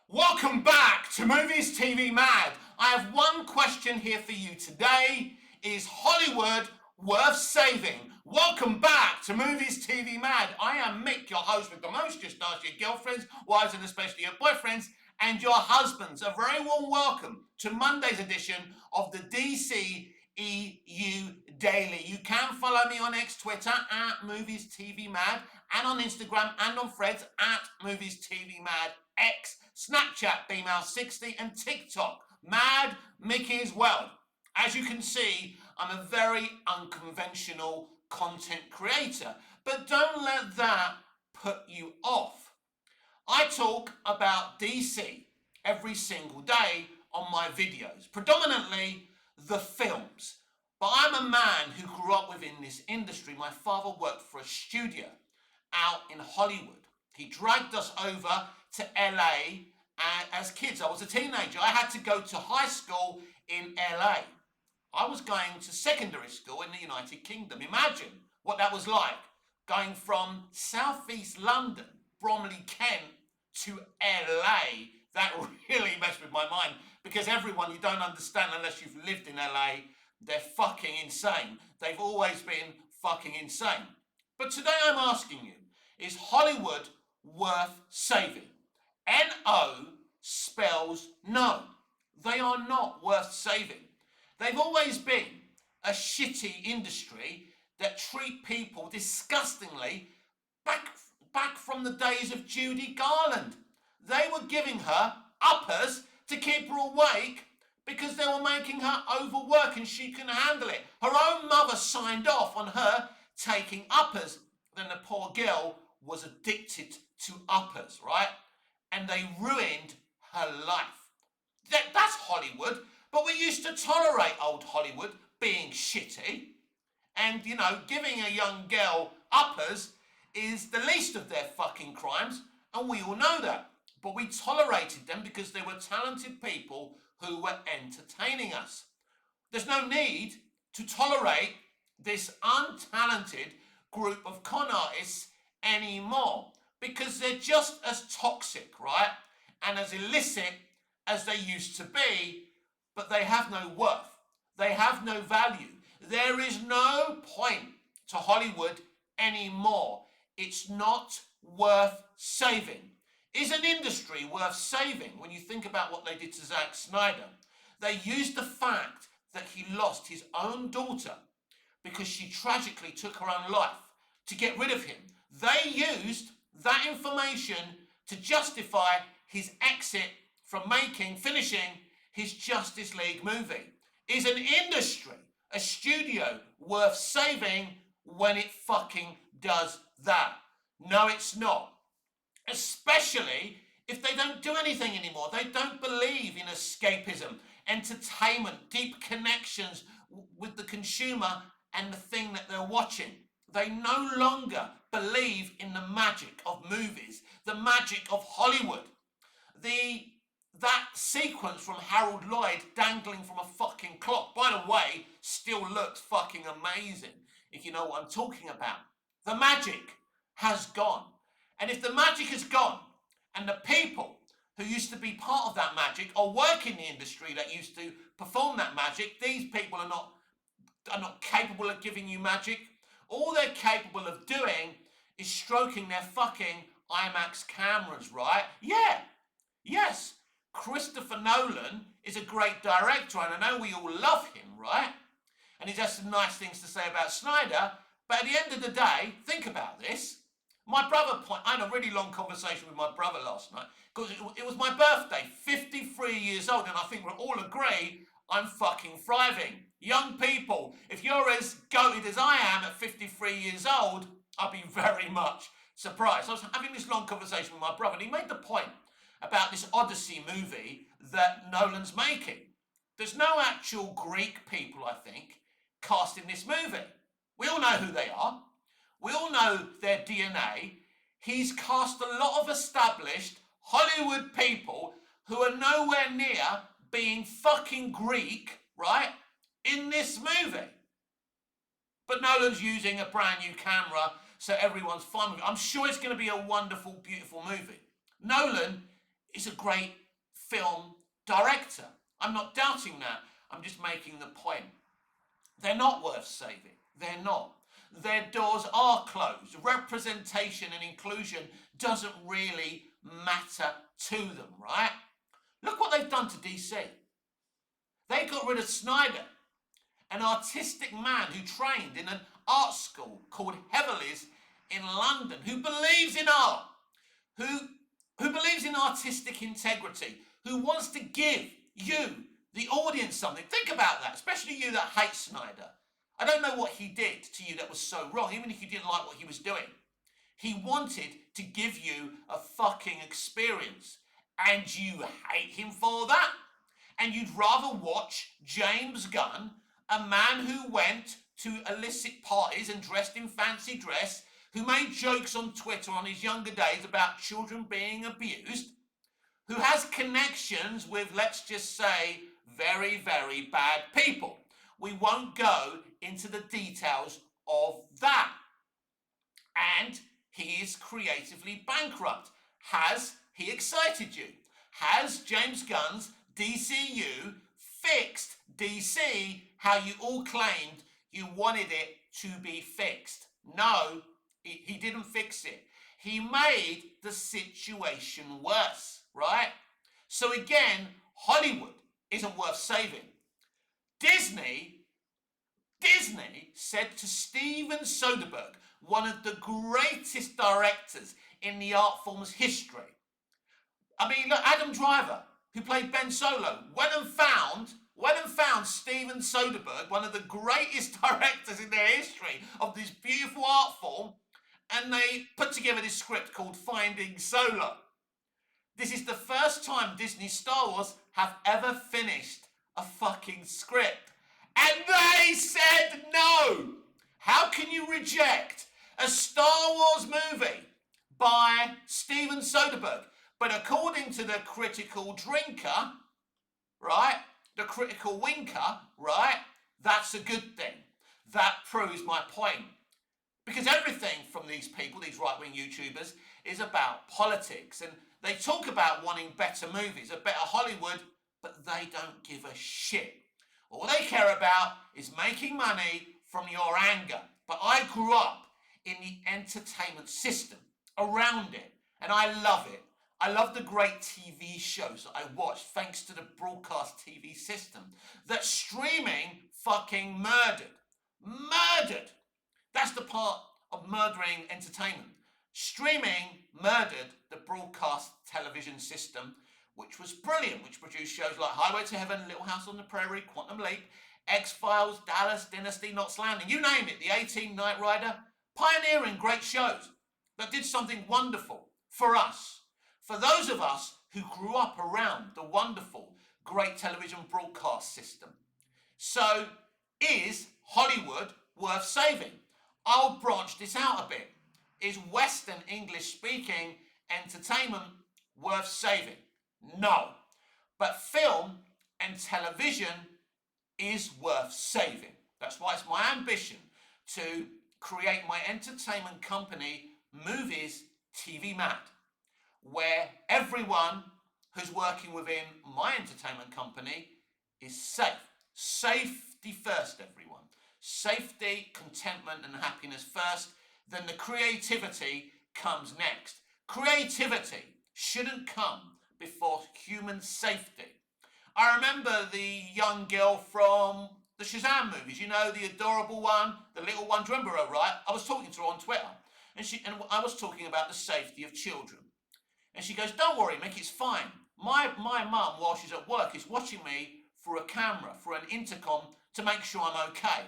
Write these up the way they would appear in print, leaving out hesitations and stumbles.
Welcome back to Movies TV Mad. I have one question here for you today. Is Hollywood worth saving? Welcome back to Movies TV Mad. I am Mick, your host with the most. Just ask your girlfriends, wives, and especially your boyfriends and your husbands. A very warm welcome to Monday's edition of the dceu Daily. You can follow me on X, Twitter at Movies TV Mad, and on Instagram and on Threads at Movies TV Mad X, Snapchat, Female60, and TikTok, Mad Mickey's World. As you can see, I'm a very unconventional content creator, but don't let that put you off. I talk about DC every single day on my videos, predominantly the films. But I'm a man who grew up within this industry. My father worked for a studio out in Hollywood. He dragged us over to LA as kids. I was a teenager. I had to go to high school in LA. I was going to secondary school in the United Kingdom. Imagine what that was like, going from southeast London, Bromley, Kent, to LA. That really messed with my mind, because everyone, you don't understand unless you've lived in LA, they're fucking insane. They've always been fucking insane. But today I'm asking you, is Hollywood worth saving? N-O spells no. They are not worth saving. They've always been a shitty industry that treat people disgustingly back from the days of Judy Garland. They were giving her uppers to keep her awake because they were making her overwork and she couldn't handle it. Her own mother signed off on her taking uppers. Then the poor girl was addicted to uppers, right? And they ruined her life. That's Hollywood, but we used to tolerate old Hollywood being shitty. And, giving a young girl uppers is the least of their fucking crimes, and we all know that. But we tolerated them because they were talented people who were entertaining us. There's no need to tolerate this untalented group of con artists anymore, because they're just as toxic, right? And as illicit as they used to be, but they have no worth. They have no value. There is no point to Hollywood anymore. It's not worth saving. Is an industry worth saving? When you think about what they did to Zack Snyder, they used the fact that he lost his own daughter because she tragically took her own life to get rid of him. They used that information to justify his exit from finishing his Justice League movie. Is an industry, a studio, worth saving when it fucking does that? No, it's not. Especially if they don't do anything anymore. They don't believe in escapism, entertainment, deep connections with the consumer and the thing that they're watching. They no longer believe in the magic of movies, the magic of Hollywood. That sequence from Harold Lloyd dangling from a fucking clock, by the way, still looks fucking amazing, if you know what I'm talking about. The magic has gone. And if the magic has gone, and the people who used to be part of that magic or work in the industry that used to perform that magic, these people are not capable of giving you magic. All they're capable of doing is stroking their fucking IMAX cameras, right? Yeah, yes, Christopher Nolan is a great director, and I know we all love him, right? And he has some nice things to say about Snyder, but at the end of the day, think about this. I had a really long conversation with my brother last night, because it was my birthday, 53 years old, and I think we'll all agree I'm fucking thriving. Young people, if you're as goated as I am at 53 years old, I'll be very much surprised. I was having this long conversation with my brother, and he made the point about this Odyssey movie that Nolan's making. There's no actual Greek people, I think, cast in this movie. We all know who they are. We all know their DNA. He's cast a lot of established Hollywood people who are nowhere near being fucking Greek, right, in this movie. But Nolan's using a brand new camera, so everyone's fine with it. I'm sure it's going to be a wonderful, beautiful movie. Nolan is a great film director. I'm not doubting that. I'm just making the point. They're not worth saving. They're not. Their doors are closed. Representation and inclusion doesn't really matter to them, right? Look what they've done to DC. They got rid of Snyder, an artistic man who trained in an art school called Heatherley's in London, who believes in art, who believes in artistic integrity, who wants to give you, the audience, something. Think about that, especially you that hate Snyder. I don't know what he did to you that was so wrong, even if you didn't like what he was doing. He wanted to give you a fucking experience, and you hate him for that? And you'd rather watch James Gunn, a man who went to illicit parties and dressed in fancy dress, who made jokes on Twitter on his younger days about children being abused, who has connections with, let's just say, very, very bad people. We won't go into the details of that. And he is creatively bankrupt. Has he excited you? Has James Gunn's DCU fixed DC how you all claimed you wanted it to be fixed? No, he didn't fix it. He made the situation worse, right? So again, Hollywood isn't worth saving. Disney said to Steven Soderbergh, one of the greatest directors in the art form's history. I mean, look, Adam Driver, who played Ben Solo, went and found Steven Soderbergh, one of the greatest directors in their history of this beautiful art form, and they put together this script called Finding Solo. This is the first time Disney Star Wars have ever finished a fucking script. And they said no! How can you reject a Star Wars movie by Steven Soderbergh? But according to the critical drinker, right, the critical winker, right, that's a good thing. That proves my point. Because everything from these people, these right-wing YouTubers, is about politics. And they talk about wanting better movies, a better Hollywood, but they don't give a shit. All they care about is making money from your anger. But I grew up in the entertainment system, around it, and I love it. I love the great TV shows that I watch thanks to the broadcast TV system that streaming fucking murdered. Murdered! That's the part of murdering entertainment. Streaming murdered the broadcast television system, which was brilliant, which produced shows like Highway to Heaven, Little House on the Prairie, Quantum Leap, X-Files, Dallas, Dynasty, Knots Landing, you name it, The A-Team, Knight Rider, pioneering great shows that did something wonderful for us. For those of us who grew up around the wonderful, great television broadcast system. So, is Hollywood worth saving? I'll branch this out a bit. Is Western English-speaking entertainment worth saving? No. But film and television is worth saving. That's why it's my ambition to create my entertainment company, Movies TV Mad, where everyone who's working within my entertainment company is safe. Safety first, everyone. Safety, contentment, and happiness first. Then the creativity comes next. Creativity shouldn't come before human safety. I remember the young girl from the Shazam movies, you know, the adorable one, the little one. Do you remember her, right? I was talking to her on Twitter, and I was talking about the safety of children. And she goes, don't worry, Mick, it's fine. My mum, while she's at work, is watching me through a camera, through an intercom, to make sure I'm okay.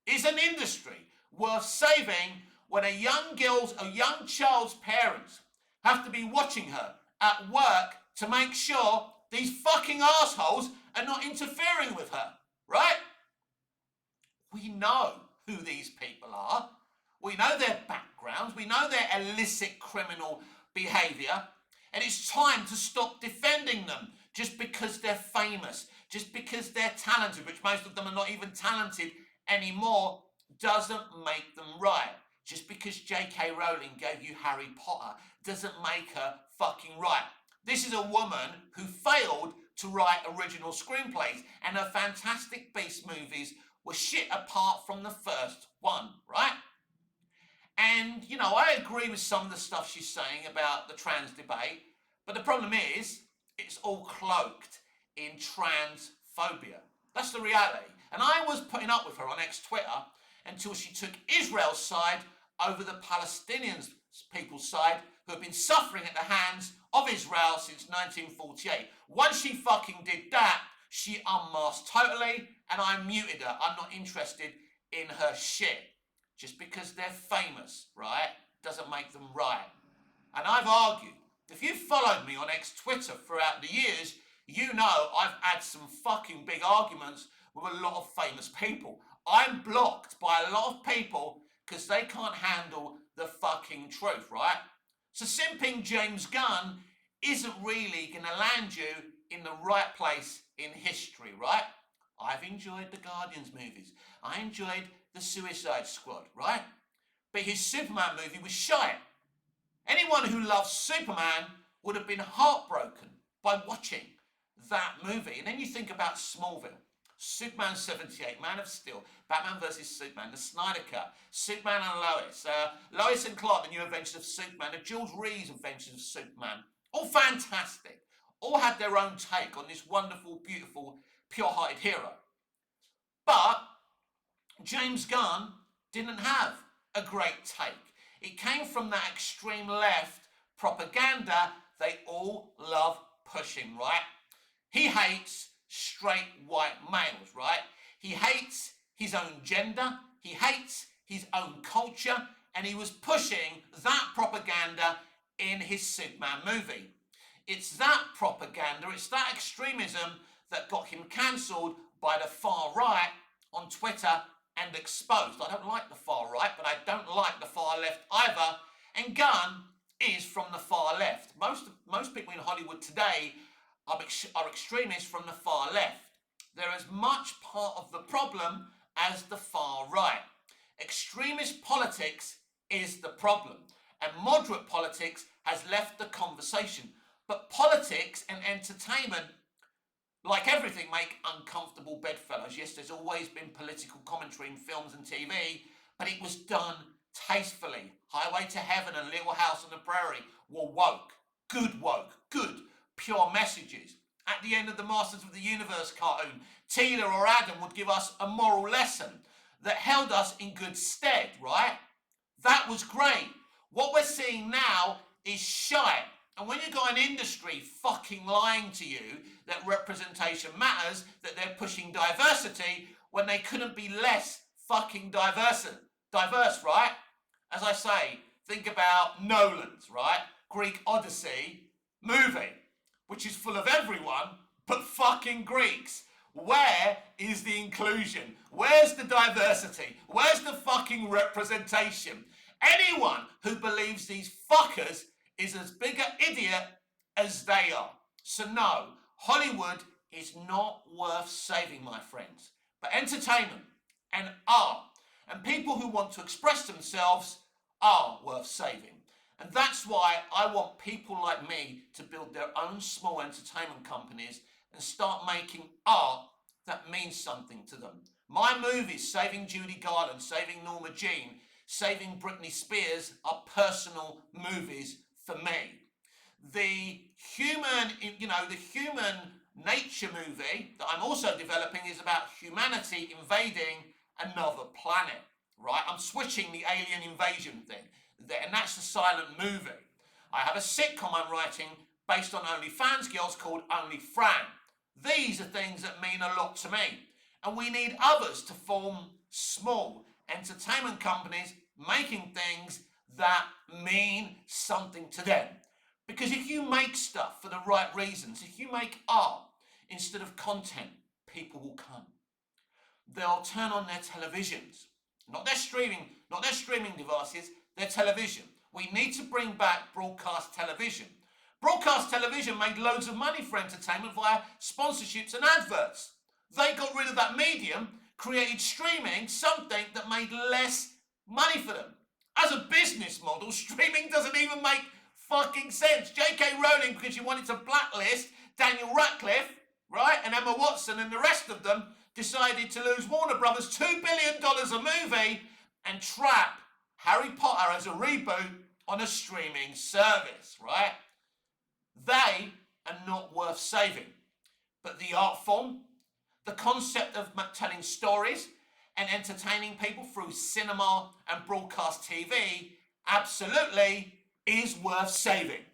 Is an industry worth saving when a young child's parents have to be watching her at work to make sure these fucking assholes are not interfering with her, right? We know who these people are. We know their backgrounds. We know their illicit criminal behaviour. And it's time to stop defending them just because they're famous, just because they're talented, which most of them are not even talented anymore, doesn't make them right. Just because J.K. Rowling gave you Harry Potter doesn't make her fucking right. This is a woman who failed to write original screenplays, and her Fantastic Beasts movies were shit apart from the first one, right? And, you know, I agree with some of the stuff she's saying about the trans debate, but the problem is, it's all cloaked in transphobia. That's the reality. And I was putting up with her on Twitter until she took Israel's side over the Palestinian people's side, who have been suffering at the hands of Israel since 1948. Once she fucking did that, she unmasked totally, and I muted her. I'm not interested in her shit. Just because they're famous, right, doesn't make them right. And I've argued, if you've followed me on Twitter throughout the years, you know I've had some fucking big arguments with a lot of famous people. I'm blocked by a lot of people because they can't handle the fucking truth, right? So simping James Gunn isn't really going to land you in the right place in history, right? I've enjoyed the Guardians movies. I enjoyed the Suicide Squad, right? But his Superman movie was shite. Anyone who loves Superman would have been heartbroken by watching that movie. And then you think about Smallville, Superman 78, Man of Steel, Batman vs. Superman, the Snyder Cut, Superman and Lois, Lois and Clark, the New Adventures of Superman, the Jules Reeves Adventures of Superman. All fantastic. All had their own take on this wonderful, beautiful, pure-hearted hero. But James Gunn didn't have a great take. It came from that extreme left propaganda they all love pushing, right? He hates straight white males, right? He hates his own gender, he hates his own culture, and he was pushing that propaganda in his Superman movie. It's that propaganda, it's that extremism that got him cancelled by the far right on Twitter and exposed. I don't like the far right, but I don't like the far left either. And Gunn is from the far left. Most people in Hollywood today are extremists from the far left. They're as much part of the problem as the far right. Extremist politics is the problem, and moderate politics has left the conversation. But politics and entertainment, like everything, make uncomfortable bedfellows. Yes, there's always been political commentary in films and TV, but it was done tastefully. Highway to Heaven and Little House on the Prairie were woke, good, pure messages. At the end of the Masters of the Universe cartoon, Teela or Adam would give us a moral lesson that held us in good stead, right? That was great. What we're seeing now is shite. And when you've got an industry fucking lying to you that representation matters, that they're pushing diversity when they couldn't be less fucking diverse, right? As I say, think about Nolan's, right? Greek Odyssey movie, which is full of everyone but fucking Greeks. Where is the inclusion? Where's the diversity? Where's the fucking representation? Anyone who believes these fuckers is as big an idiot as they are. So no, Hollywood is not worth saving, my friends. But entertainment and art and people who want to express themselves are worth saving. And that's why I want people like me to build their own small entertainment companies and start making art that means something to them. My movies, Saving Judy Garland, Saving Norma Jean, Saving Britney Spears, are personal movies for me. The human nature movie that I'm also developing is about humanity invading another planet, right? I'm switching the alien invasion thing, and that's the silent movie. I have a sitcom I'm writing based on OnlyFans girls called Only Fran. These are things that mean a lot to me, and we need others to form small entertainment companies making things that mean something to them. Because if you make stuff for the right reasons, if you make art instead of content, people will come. They'll turn on their televisions, not their streaming devices, their television. We need to bring back broadcast television. Broadcast television made loads of money for entertainment via sponsorships and adverts. They got rid of that medium, created streaming, something that made less money for them. As a business model, streaming doesn't even make fucking sense. J.K. Rowling, because she wanted to blacklist Daniel Radcliffe, right, and Emma Watson and the rest of them, decided to lose Warner Brothers $2 billion a movie and trap Harry Potter as a reboot on a streaming service, right? They are not worth saving. But the art form, the concept of telling stories and entertaining people through cinema and broadcast TV absolutely is worth saving.